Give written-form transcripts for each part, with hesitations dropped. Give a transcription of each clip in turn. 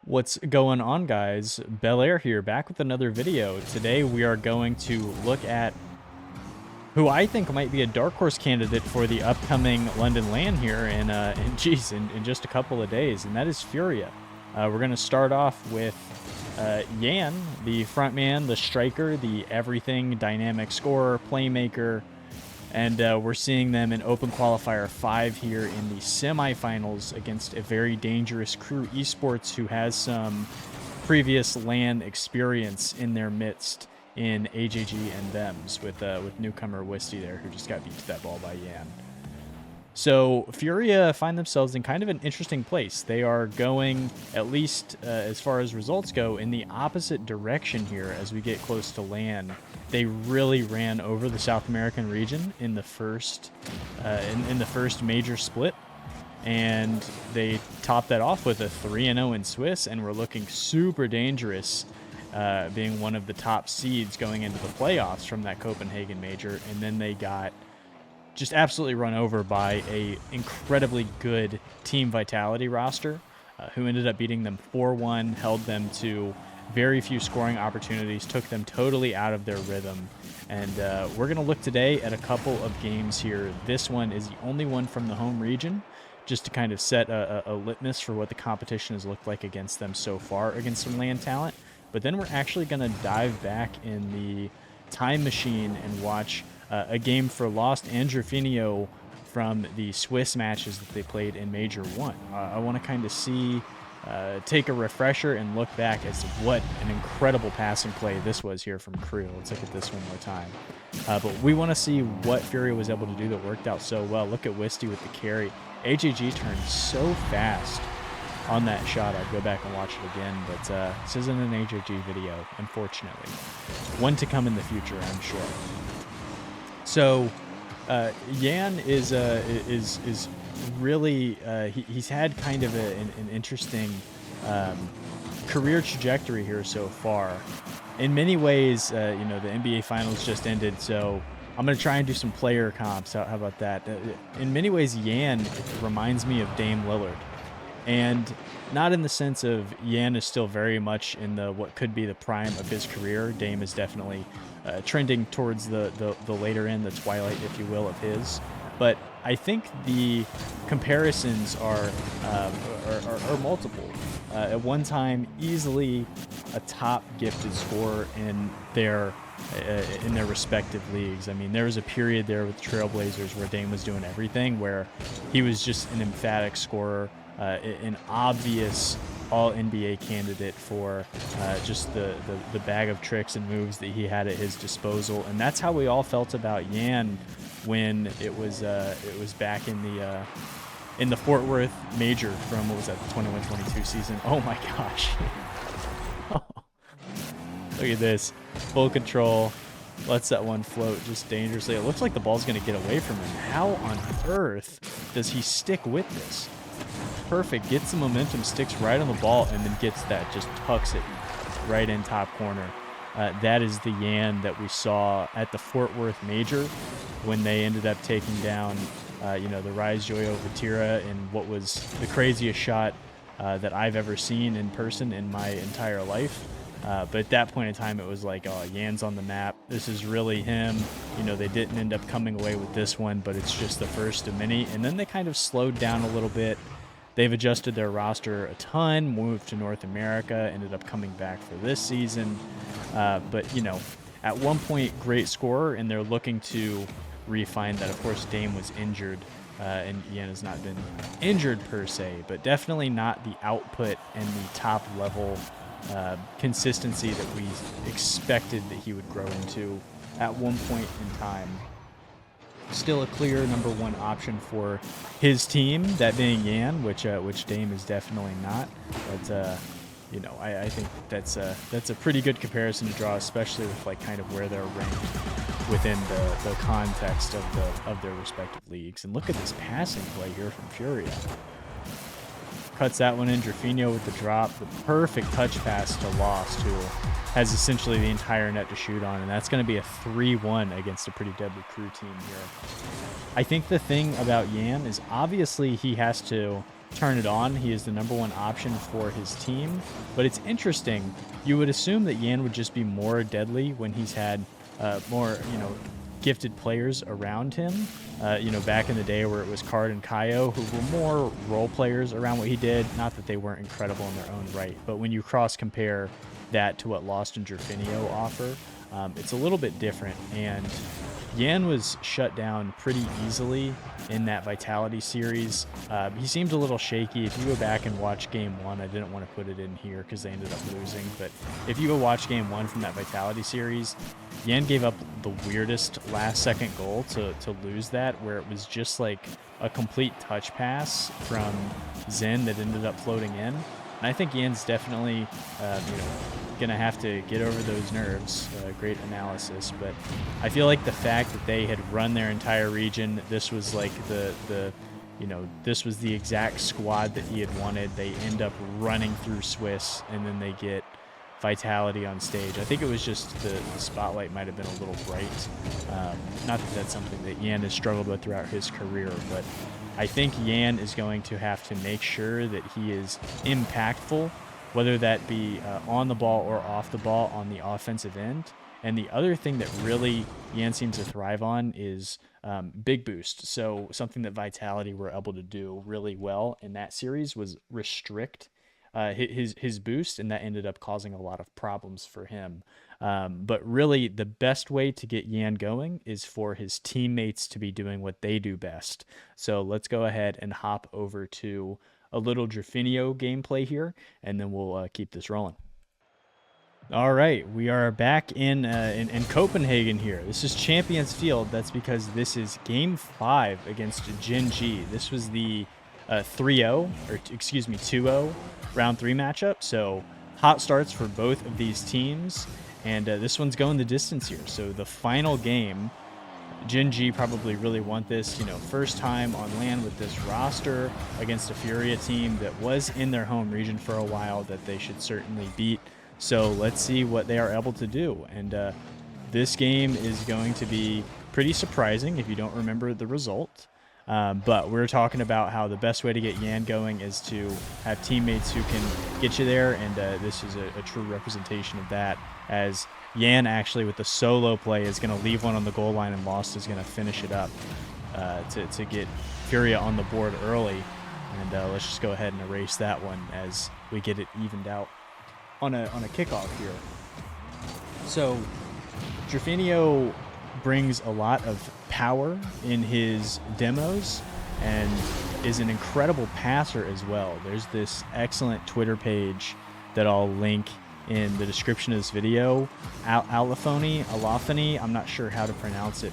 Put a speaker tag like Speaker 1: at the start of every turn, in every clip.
Speaker 1: What's going on, guys? Bel Air here, back with another video. Today we are going to look at who I think might be a dark horse candidate for the upcoming London LAN here in just a couple of days, and that is Furia. We're going to start off with Yan, the front man, the striker, the everything, dynamic scorer, playmaker, and we're seeing them in Open Qualifier 5 here in the semifinals against a very dangerous Crew Esports who has some previous LAN experience in their midst in AJG and Thems with newcomer Wisty there, who just got beat to that ball by Yan. So Furia find themselves in kind of an interesting place. They are going, at least as far as results go, in the opposite direction here as we get close to LAN. They really ran over the South American region in the first in the first major split, and they topped that off with a 3-0 in Swiss, and were looking super dangerous, being one of the top seeds going into the playoffs from that Copenhagen major. And then they got just absolutely run over by a incredibly good Team Vitality roster, who ended up beating them 4-1, held them to very few scoring opportunities, took them totally out of their rhythm. And we're going to look today at a couple of games here. This one is the only one from the home region, just to kind of set a litmus for what the competition has looked like against them so far, against some LAN talent. But then we're actually going to dive back in the time machine and watch a game for Lostt and Drufinho from the Swiss matches that they played in Major 1. I want to kind of see, take a refresher and look back as to what an incredible passing play this was here from Crew. Let's look at this one more time. But we want to see what Furia was able to do that worked out so well. Look at Wisty with the carry. AJG turned so fast on that shot. I'd go back and watch it again, but this isn't an AJG video, unfortunately. One to come in the future, I'm sure. So Yan is really he's had kind of an interesting career trajectory here so far. In many ways, the NBA Finals just ended, so I'm going to try and do some player comps. How about that? In many ways, Yan reminds me of Dame Lillard. And not in the sense of Yan is still very much in the what could be the prime of his career. Dame is definitely trending towards the later end, the twilight, if you will, of his. But I think the comparisons are multiple. At one time, easily a top gifted scorer in their respective leagues. I mean, there was a period there with the Trailblazers where Dame was doing everything, where he was just an emphatic scorer, an obvious all-NBA candidate for just the bag of tricks and moves that he had at his disposal. And that's how we all felt about Yan when it was back in the Fort Worth Major from, what was that, the 21-22 season. Oh my gosh. Look at this. Full control. Lets that one float just dangerously. It looks like the ball's going to get away from him. How on earth does he stick with this? Perfect. Gets the momentum, sticks right on the ball, and then gets that, just tucks it right in top corner. That is the Yan that we saw at the Fort Worth Major when they ended up taking down, the Rise Joyo Vatira in what was the craziest shot that I've ever seen in person in my entire life. But at that point in time, it was like, oh, Yan's on the map. This is really him. They didn't end up coming away with this one, but it's just the first of many. And then they kind of slowed down a little bit. They've adjusted their roster a ton, moved to North America, ended up coming back for this season. But, at one point, great scorer, and they're looking to refine that. Of course, Dame was injured, and Yan has not been injured per se, but definitely not the output and the top level consistency that we expected that he would grow into at one point in time. Still a clear number one option for his team, that being Yan, which Dame is definitely not. But I think that's a pretty good comparison to draw, especially with like kind of where they're ranked within the context of their respective leagues. And look at this passing play here from Furia. Cuts that one in. Drufinho with the drop. The perfect touch pass to Lostt, who has essentially the entire net to shoot on. And that's going to be a 3-1 against a pretty deadly Crew team here. I think the thing about Yan is obviously he has to turn it on. He is the #1 option for his team. But it's interesting. You would assume that Yan would just be more deadly when he's had more, gifted players around him. Back in the day where it was Card and Kaio, who were more role players around what he did. Not that they weren't incredible in their own right, but when you cross compare that to what Lostt and Drufinho offer, it's a little bit different. And Yan was shut down pretty easily in that Vitality series. He seemed a little shaky. If you go back and watch Game 1, I didn't want to put it in here because they ended up losing, but if you go watch Game 1 from that Vitality series, Yan gave up the weirdest last-second goal to lose that, where it was just like a complete touch pass from Zen that ended up floating in. And I think Yan's definitely, going to have to get over those nerves. Great analysis. But I feel like the fact that they had run their entire region, this was like this was the exact squad that he had wanted. They end up running through Swiss, and then they get Vitality on stage. I think it was just the spotlight might have been a little bright. Not that that's something that Yan has struggled with throughout his career, but I think Yan is going to have to make sure that he is impactful, whether that be on the ball or off the ball on the offensive end. And the other thing that really Yan seems to thrive on is big boost. So something that Vitality were able to do really well in that series was restrict his boost, and that ended up causing a lot of problems for him. But really, the best way to get Yan going is for his teammates to be doing what they do best. So let's go ahead and hop over to a little Drufinho gameplay here, and then we'll keep this rolling. All right, we are back in Copenhagen here. This is Champions Field. That's because this is Game 5 against Gen.G. This was the 3-0, or excuse me, 2-0 round 3 matchup. So hot starts for both of these teams, and this one's going the distance here. So the final game, Gen.G probably really want this, first time on land with this roster against a Furia team that was in their home region for a while that they should certainly beat. So let's see what they are able to do. And this game is going to be pretty surprising if you don't remember the result. But we're talking about how the best way to get Yan going is to have teammates who can get you there, and this is a true representation of that, as Yan actually with the solo play is going to leave one on the goal line, and Lostt is going to finish it up to get Furia on the board early. And let's just go ahead and erase that one as we get it evened out on a kickoff here. So Drufinho brings a lot of power in his demos and is an incredible passer as well. There's this excellent Twitter page that I'll link in the description of this video. Allophony, I'm not sure how to pronounce it,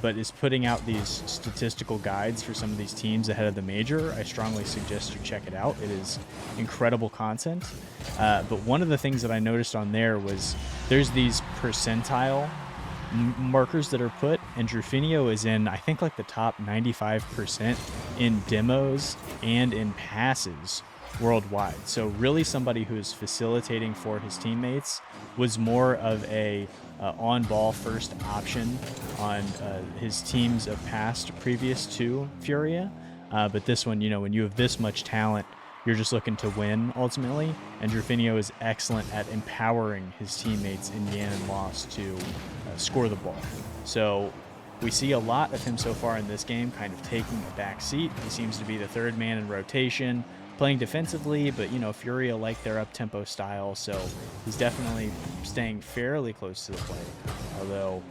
Speaker 1: but is putting out these statistical guides for some of these teams ahead of the major. I strongly suggest you check it out. It is incredible content. But one of the things that I noticed on there was there's these percentile markers that are put, and Drufinho is in, I think, like the top 95% in demos and in passes worldwide. So really somebody who is facilitating for his teammates, was more of a on-ball first option on his teams of past previous to Furia. But this one, when you have this much talent, you're just looking to win ultimately, and Drufinho is excellent at empowering his teammates in Yan and Lostt to score the ball. So we see a lot of him so far in this game kind of taking a back seat. He seems to be the third man in rotation, playing defensively, but Furia like their up-tempo style, so he's definitely staying fairly close to the play. Although,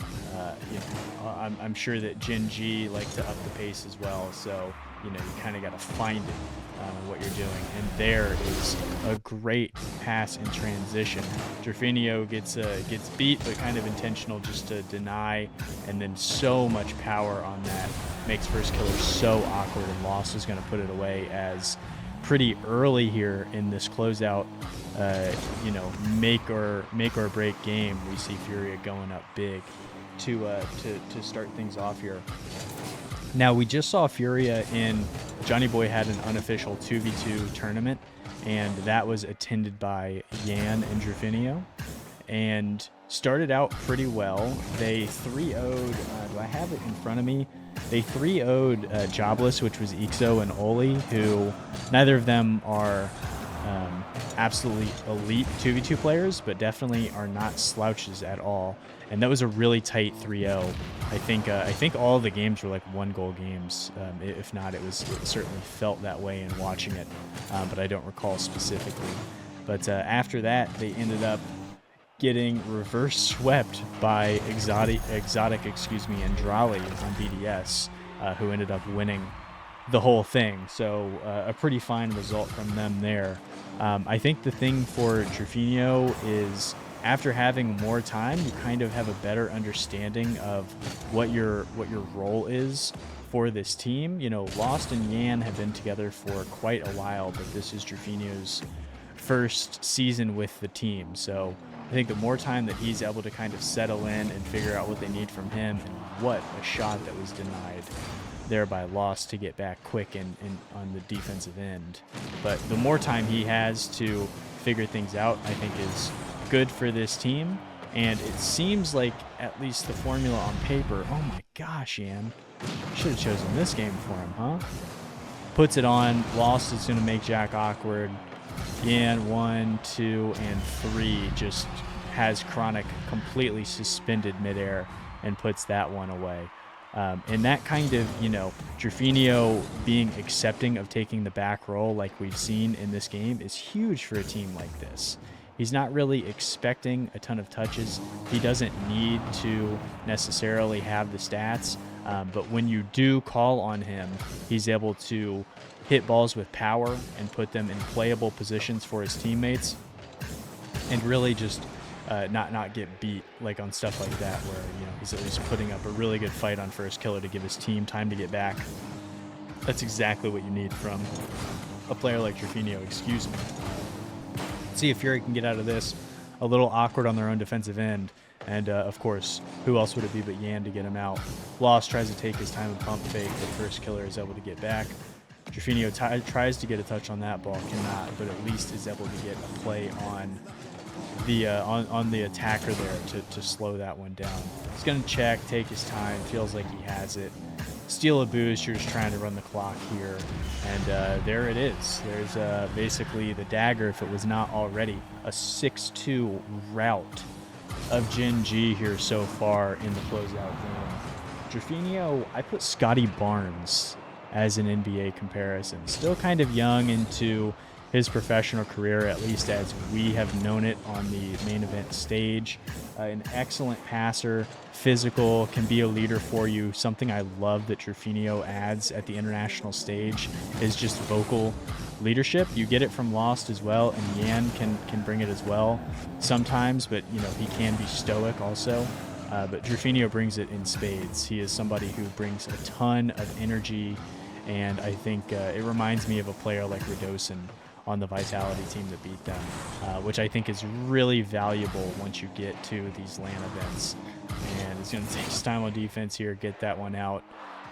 Speaker 1: I'm sure that Gen.G like to up the pace as well, so you kind of got to find it what you're doing. And there is a great pass in transition. Drufinho gets beat, but kind of intentional just to deny, and then so much power on that makes first killer so awkward, and Lostt is going to put it away as pretty early here in this closeout, make or break game. We see Furia going up big to start things off here. Now, we just saw Furia in Johnny Boy had an unofficial 2v2 tournament, and that was attended by Yan and Drufinho, and started out pretty well. They 3-0'd, do I have it in front of me? they 3-0'd Jobless, which was Ixo and Oli, who neither of them are absolutely elite 2v2 players, but definitely are not slouches at all. And that was a really tight 3-0. I think all of the games were like 1-goal games. If not, it certainly felt that way in watching it, but I don't recall specifically. But after that, they ended up getting reverse swept by Exotic, and Drali on BDS, who ended up winning the whole thing. So a pretty fine result from them there. I think the thing for Drufinho is, after having more time, you kind of have a better understanding of what your role is for this team. You know, Lostt and Yan have been together for quite a while, but this is Drufinho's first season with the team. So I think the more time that he's able to kind of settle in and figure out what they need from him, and what a shot that was denied there by Lostt to get back quick and on the defensive end. But the more time he has to figure things out, I think is good for this team. And it seems like, at least the formula on paper, oh my gosh, Yan, should have chosen this game for him, huh? Puts it on. Lostt is going to make Jack awkward. Yan 1, 2, and 3 just has Chronic completely suspended midair and puts that one away. And that kind of, you know, Drufinho being accepting of taking the back role like we've seen in this game is huge for a team like this. He's not really expecting a ton of touches. He doesn't need to necessarily have the stats, but when you do call on him, he's able to hit balls with power and put them in playable positions for his teammates, and really just not get beat like on stuff like that, where, you know, he's at least putting up a really good fight on first killer to give his team time to get back. That's exactly what you need from a player like Drufinho. Excuse me. See if Furia can get out of this. A little awkward on their own defensive end, and of course, who else would it be but Yan to get him out? Lostt tries to take his time and pump fake, but first killer is able to get back. Drufinho tries to get a touch on that ball, cannot, but at least is able to get a play on the attacker there to slow that one down. He's going to check, take his time, feels like he has it. Steal a boost, you're just trying to run the clock here. And there it is. There's basically the dagger, if it was not already, a 6-2 rout of Gen G here so far in the closeout game. Drufinho, I put Scotty Barnes as an NBA comparison. Still kind of young into his professional career, at least as we have known it on the main event stage. An excellent passer, physical, can be a leader for you. Something I love that Drufinho adds at the international stage is just vocal leadership. You get it from Lostt as well, and Yan can bring it as well sometimes, but you know, he can be stoic also. But Drufinho brings it in spades. He is somebody who brings a ton of energy, and I think it reminds me of a player like Radosin on the Vitality team that beat them, which I think is really valuable once you get to these LAN events. And it's going to take his time on defense here, get that one out.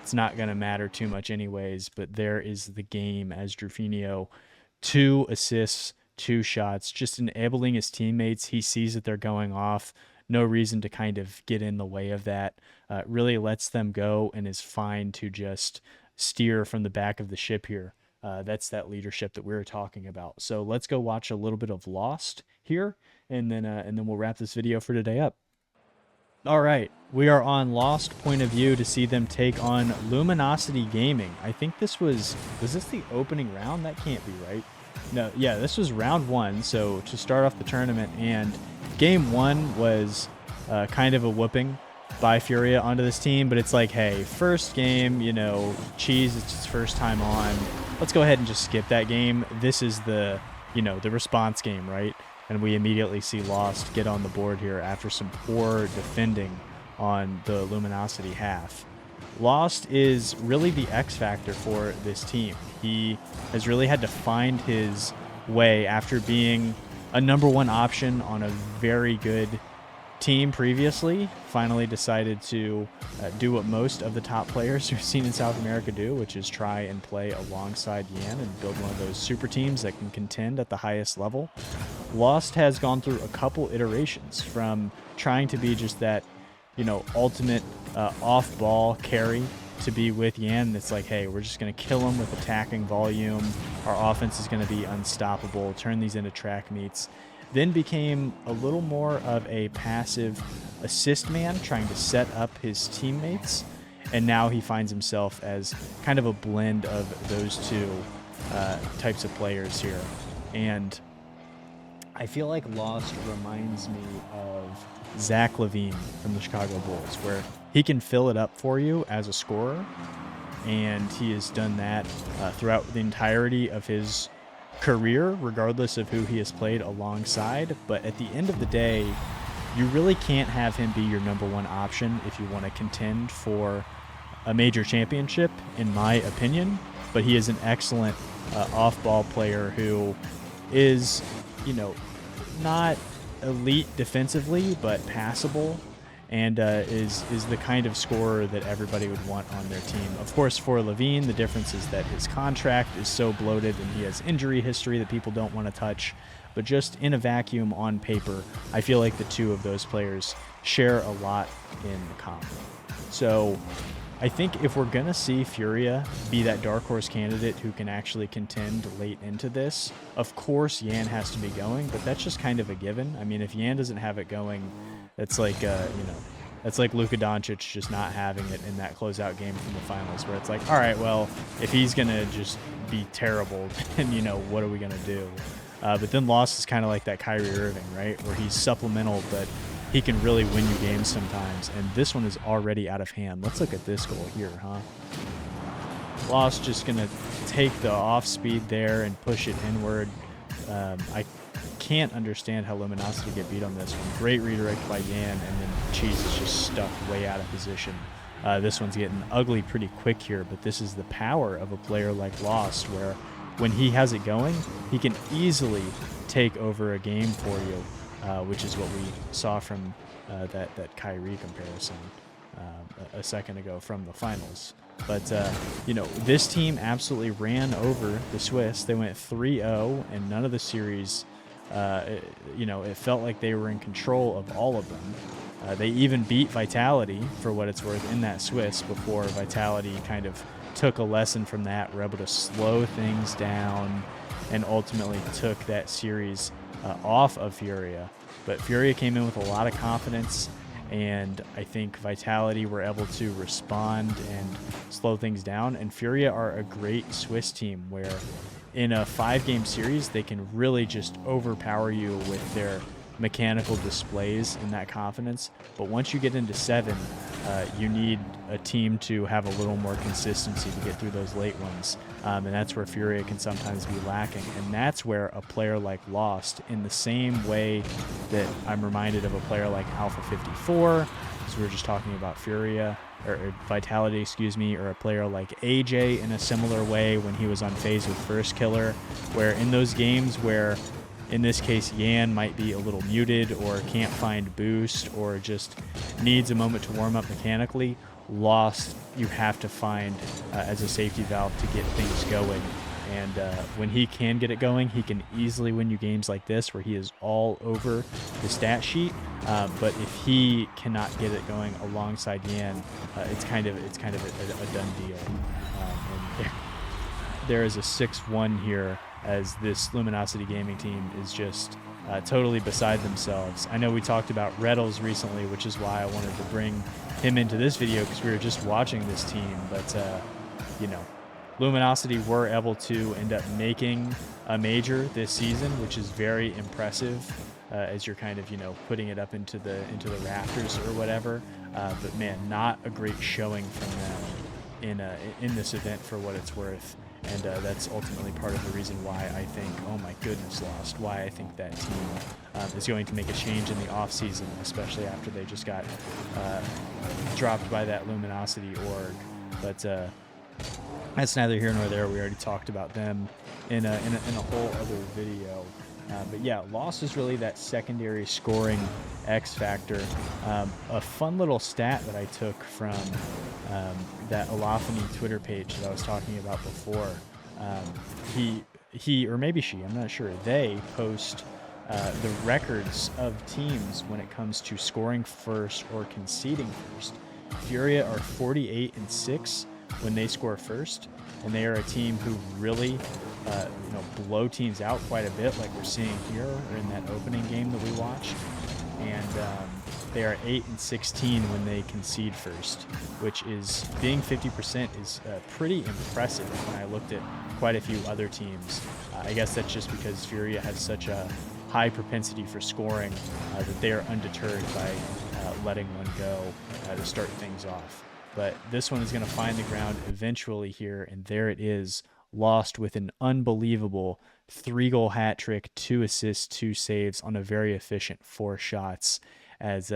Speaker 1: It's not going to matter too much anyways, but there is the game as Drufinho, 2 assists, 2 shots, just enabling his teammates. He sees that they're going off. No reason to kind of get in the way of that. Really lets them go and is fine to just steer from the back of the ship here. That's that leadership that we were talking about. So let's go watch a little bit of Lostt here, and then we'll wrap this video for today up. All right, we are on Lostt point of view to see them take on Luminosity Gaming. I think was this the opening round? That can't be right. No, yeah, this was round 1. So to start off the tournament, and game 1 was kind of a whooping by Furia onto this team, but it's like, hey, first game, you know, Cheese, it's his first time on. Let's go ahead and just skip that game. This is the, you know, the response game, right? And we immediately see Lostt get on the board here after some poor defending on the Luminosity half. Lostt is really the X factor for this team. He has really had to find his way after being a #1 option on a very good team previously. Finally decided to do what most of the top players we've seen in South America do, which is try and play alongside Yan and build one of those super teams that can contend at the highest level. Lostt has gone through a couple iterations, from trying to be just that, you know, ultimate off-ball carry to be with Yan that's like, hey, we're just going to kill him with attacking volume. Our offense is going to be unstoppable, turn these into track meets. Then became a little more of a passive assist man, trying to set up his teammates. And now he finds himself as kind of a blend of those two types of players here. And I feel like Lostt reminds me of Zach LaVine from the Chicago Bulls, where he can fill it up for you as a scorer, and he has done that throughout the entirety of his career, regardless of who he has played alongside. But at the end of the day, you really can't have him be your number one option if you want to contend for a major championship, in my opinion. But he is an excellent off-ball player who is, you know, not elite defensively, but passable, and is the kind of scorer that everybody would want on their team. Of course, for LaVine, the difference is that his contract is so bloated and he has injury history that people don't want to touch. But just in a vacuum on paper, I feel like the two of those players share a lot in common. So I think if we're going to see Furia be that dark horse candidate who can actually contend late into this, of course Yan has to be going, but that's just kind of a given. I mean, if Yan doesn't have it going, that's like, that's like Luka Doncic just not having it in that closeout game from the finals, where it's like, all right, well, if he's going to just be terrible, then, what are we going to do? But then Lostt is kind of like that Kyrie Irving, right, where he's supplemental, but he can really win you games sometimes, and this one is already out of hand. Let's look at this goal here, huh? Lostt just going to take the off speed there and push it inward. I can't understand how Luminosity get beat on this one. Great redirect by Yan, and then Cheese is just stuck way out of position. This one's getting ugly pretty quick here, but this is the power of a player like Lostt, where when he has it going, he can easily take over a game for you. Which is what we saw from that Kyrie comparison a second ago from the finals. But, this team absolutely ran over the Swiss. They went 3-0, and none of the series, it felt like they were in control of all of them. They even beat Vitality, for what it's worth, in that Swiss before Vitality kind of took a lesson from that, were able to slow things down, and ultimately took that series off of Furia. But Furia came in with a lot of confidence, and I think Vitality were able to respond and slow things down. And Furia are a great Swiss team where in a 5-game series, they can really just overpower you with their mechanical displays and that confidence. But once you get into 7, you need a team to have a little more consistency to get through those late ones. And that's where Furia can sometimes be lacking. And that's where a player like Lostt, in the same way that I'm reminded of a player like Alpha 54, as we were just talking about Furia, or Vitality, or a player like AJ in a similar way when he was on phase with First Killer, where in those games where, in this case, Yan might be a little muted or can't find boost or just needs a moment to warm up mechanically, Lostt you have to find as a safety valve to get things going. And when he can get it going, he can easily win you games like this where he is all over the stat sheet. But if he cannot get it going alongside Yan, it's kind of a done deal. And there is a 6-1 here, as this Luminosity Gaming team is just totally beside themselves. I know we talked about Reddles recently, which is why I wanted to bring him into this video, because we were just watching this team. But, Luminosity were able to end up making a major this season, which is very impressive as you're kind of, putting it up into the rafters or whatever. But, man, not a great showing from them in this event, for what it's worth. And that's ultimately part of the reason why I think, oh my goodness, Lostt, why I think that team is going to make a change in the offseason, especially after they just got dropped by that Luminosity org. But that's neither here nor there. We already talked about them in a whole other video. But yeah, Lostt is really that secondary scoring X factor. A fun little stat that I took from that Alafani Twitter page that I was talking about before. He or maybe she, I'm not sure, they post the records of teams when it comes to scoring first or conceding first. Furia are 48-6 when they score first, and they are a team who really blow teams out quite a bit, like we're seeing here or in that opening game that we watched. And they are 8-16 when they concede first, which is being 50% is pretty impressive when I looked at quite a few other teams. I guess that's just because Furia has such a high propensity for scoring that they are undeterred by letting one go to start things off. But this one is going to find the ground eventually here, and there it is, Lostt with an unbelievable 3-goal hat trick, 2 assists, 2 saves on a very efficient 4 shots, as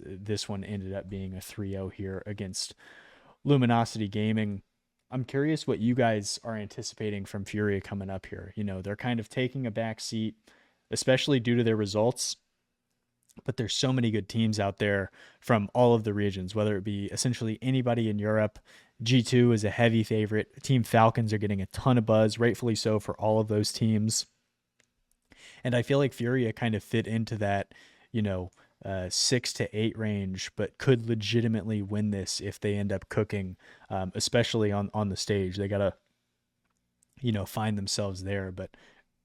Speaker 1: this one ended up being a 3-0 here against Luminosity Gaming. I'm curious what you guys are anticipating from Furia coming up here. You know, they're kind of taking a back seat, especially due to their results. But there's so many good teams out there from all of the regions, whether it be essentially anybody in Europe. G2 is a heavy favorite. Team Falcons are getting a ton of buzz, rightfully so, for all of those teams. And I feel like Furia kind of fit into that, 6 to 8 range, but could legitimately win this if they end up cooking, especially on the stage. They got to, find themselves there. But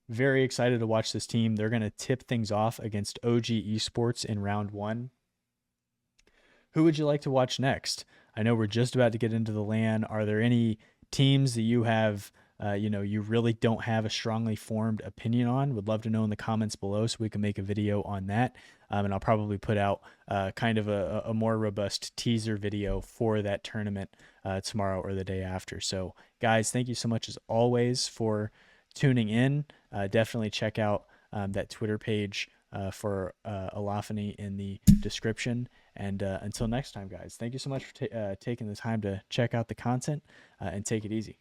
Speaker 1: very excited to watch this team. They're going to tip things off against OG Esports in round 1. Who would you like to watch next? I know we're just about to get into the LAN. Are there any teams that you have, you really don't have a strongly formed opinion on? Would love to know in the comments below so we can make a video on that. And I'll probably put out kind of a more robust teaser video for that tournament tomorrow or the day after. So, guys, thank you so much as always for tuning in. Definitely check out that Twitter page for Alafani in the description. And until next time, guys, thank you so much for taking the time to check out the content and take it easy.